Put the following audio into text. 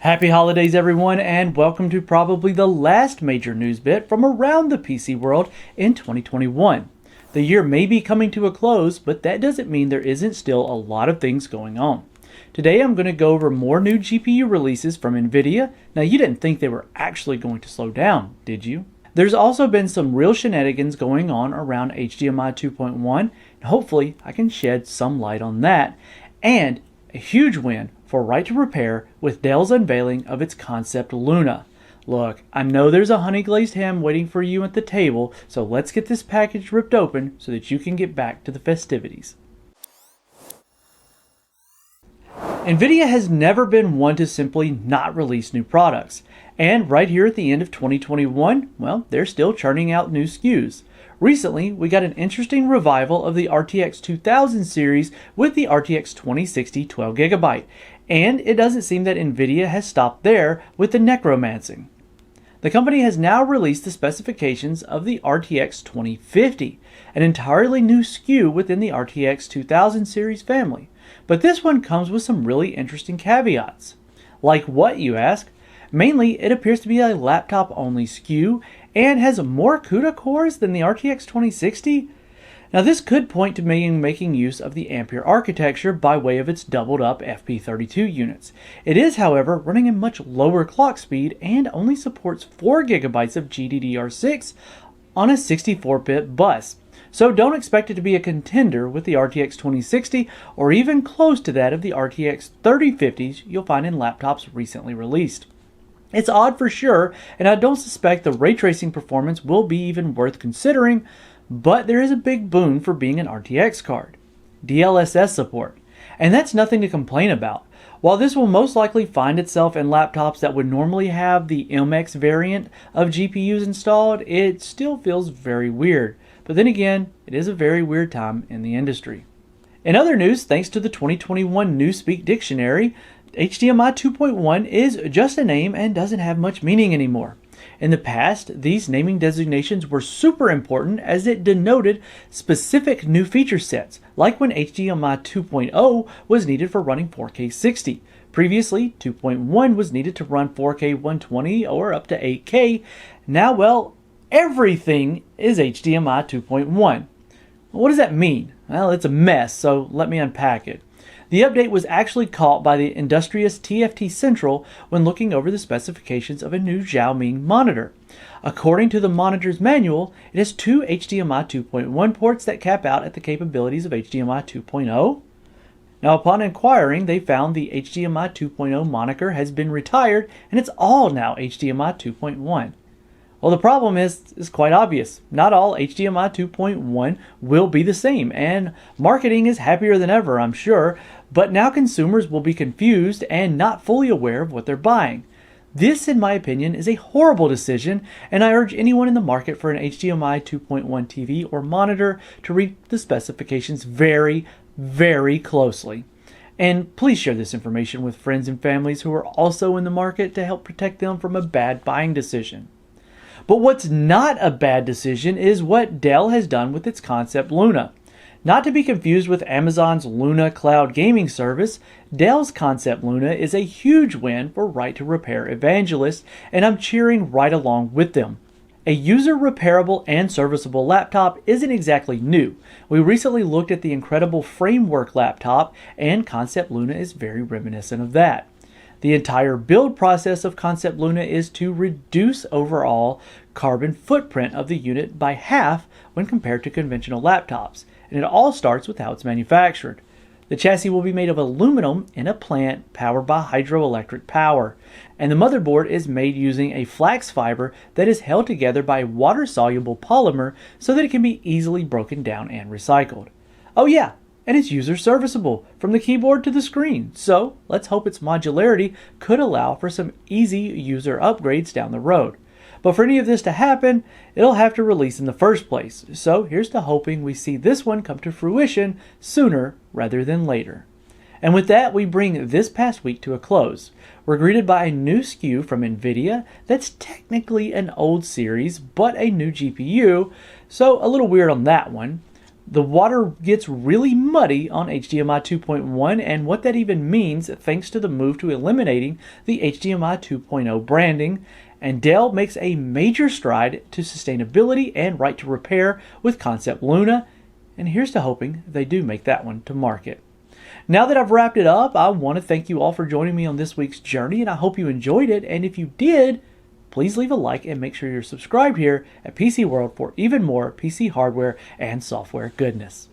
Happy holidays everyone, and welcome to probably the last major news bit from around the PC world in 2021. The year may be coming to a close, but that doesn't mean there isn't still a lot of things going on. Today I'm going to go over more new GPU releases from Nvidia. Now you didn't think they were actually going to slow down, did you? There's also been some real shenanigans going on around HDMI 2.1, and hopefully I can shed some light on that. And a huge win for Right to Repair with Dell's unveiling of its concept Luna. Look, I know there's a honey glazed ham waiting for you at the table, so let's get this package ripped open so that you can get back to the festivities. Nvidia has never been one to simply not release new products, and right here at the end of 2021, well, they're still churning out new SKUs. Recently, we got an interesting revival of the RTX 2000 series with the RTX 2060 12GB, and it doesn't seem that Nvidia has stopped there with the necromancing. The company has now released the specifications of the RTX 2050, an entirely new SKU within the RTX 2000 series family. But this one comes with some really interesting caveats. Like what, you ask? Mainly, it appears to be a laptop-only SKU and has more CUDA cores than the RTX 2060. Now this could point to making use of the Ampere architecture by way of its doubled-up FP32 units. It is, however, running a much lower clock speed and only supports 4GB of GDDR6 on a 64-bit bus. So don't expect it to be a contender with the RTX 2060 or even close to that of the RTX 3050s you'll find in laptops recently released. It's odd for sure, and I don't suspect the ray tracing performance will be even worth considering, but there is a big boon for being an RTX card: DLSS support. And that's nothing to complain about. While this will most likely find itself in laptops that would normally have the MX variant of GPUs installed, it still feels very weird. But then again, it is a very weird time in the industry. In other news, thanks to the 2021 Newspeak Dictionary, HDMI 2.1 is just a name and doesn't have much meaning anymore. In the past, these naming designations were super important as it denoted specific new feature sets, like when HDMI 2.0 was needed for running 4K 60. Previously, 2.1 was needed to run 4K 120 or up to 8K. Now, well, everything is HDMI 2.1. What does that mean? Well, it's a mess, so let me unpack it. The update was actually caught by the industrious TFT Central when looking over the specifications of a new Xiaomi monitor. According to the monitor's manual, it has two HDMI 2.1 ports that cap out at the capabilities of HDMI 2.0. Now, upon inquiring, they found the HDMI 2.0 moniker has been retired and it's all now HDMI 2.1. Well, the problem is quite obvious. Not all HDMI 2.1 will be the same, and marketing is happier than ever, I'm sure, but now consumers will be confused and not fully aware of what they're buying. This, in my opinion, is a horrible decision, and I urge anyone in the market for an HDMI 2.1 TV or monitor to read the specifications very, very closely. And please share this information with friends and families who are also in the market to help protect them from a bad buying decision. But what's not a bad decision is what Dell has done with its concept Luna. Not to be confused with Amazon's Luna cloud gaming service, Dell's concept Luna is a huge win for Right to Repair evangelists, and I'm cheering right along with them. A user repairable and serviceable laptop isn't exactly new. We recently looked at the incredible Framework laptop, and Concept Luna is very reminiscent of that. The entire build process of Concept Luna is to reduce overall carbon footprint of the unit by half when compared to conventional laptops, and it all starts with how it's manufactured. The chassis will be made of aluminum in a plant powered by hydroelectric power, and the motherboard is made using a flax fiber that is held together by water-soluble polymer so that it can be easily broken down and recycled. Oh yeah, and it's user serviceable from the keyboard to the screen, so let's hope its modularity could allow for some easy user upgrades down the road. But for any of this to happen, it'll have to release in the first place, so here's to hoping we see this one come to fruition sooner rather than later. And with that, we bring this past week to a close. We're greeted by a new SKU from Nvidia that's technically an old series, but a new GPU, so a little weird on that one. The water gets really muddy on HDMI 2.1 and what that even means thanks to the move to eliminating the HDMI 2.0 branding, and Dell makes a major stride to sustainability and right to repair with Concept Luna, and here's to hoping they do make that one to market. Now that I've wrapped it up, I want to thank you all for joining me on this week's journey, and I hope you enjoyed it, and if you did, please leave a like and make sure you're subscribed here at PC World for even more PC hardware and software goodness.